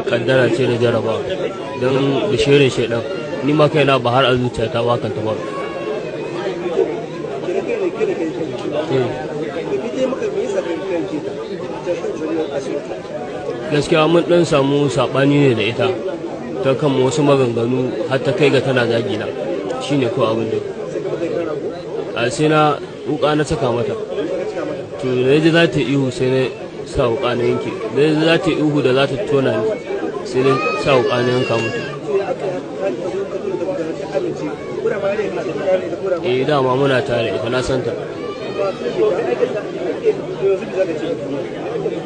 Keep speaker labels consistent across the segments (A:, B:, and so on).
A: kaddara ce da jaraba don da shirin shaidan ni ma kaina ba har a zuciyata ba kanta ba. Gaskiya mun dan samu sabani ne da ita ta kan wasu maganganu har ta kai ga tana zagina shine ko abin da a sai na wuka na saka mata to da yaji za ta ihu sai na sa wuka na yanke da yaji za ta ihu da za ta tona ni sai na sa wuka na yanka mata. Dama muna tare ita na santa.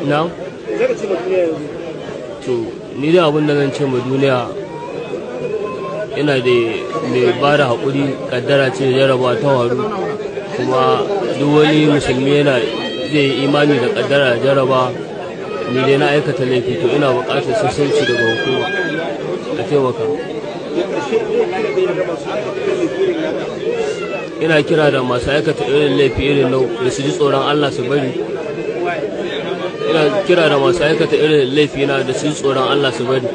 A: Na? To ni da abin da zan ce ma duniya ina da mai ba da haƙuri kaddara ce da jaraba ta waru kuma duk wani musulmi yana zai yi imani da kaddara da jaraba. Ni dai na aikata laifi to ina buƙatar sassauci daga hukuma a taimaka. Ina kira da masu aikata irin laifi irin nau da su ji tsoron Allah su bari. Ina kira da masu aikata irin laifi na da su ji tsoron Allah su bari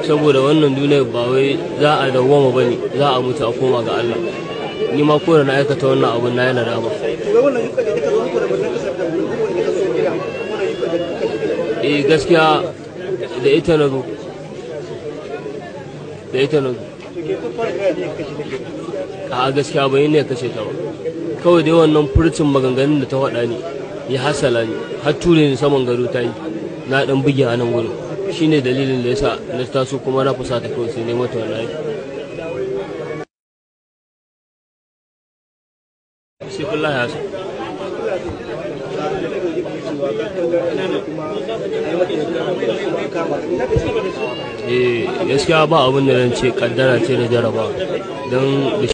A: saboda wannan duniyar ba wai za a dawwama ba ne, za a mutu a koma ga Allah. Ni ma ko da na aikata wannan abun na yana dama. Gaskiya da ita na zo. Da ita na zo. A gaskiya bai ne kashe ta ba. Kawai dai wannan furcin maganganun da ta faɗa ni ya hasala ni har ture ni saman gado ta yi na dan buge a nan gurin shine dalilin da yasa na taso kuma na fusata kawai sai ne mata wallahi. Sai kullahi hasa. Gaskiya ba abin da zan ce kaddara ce da jaraba don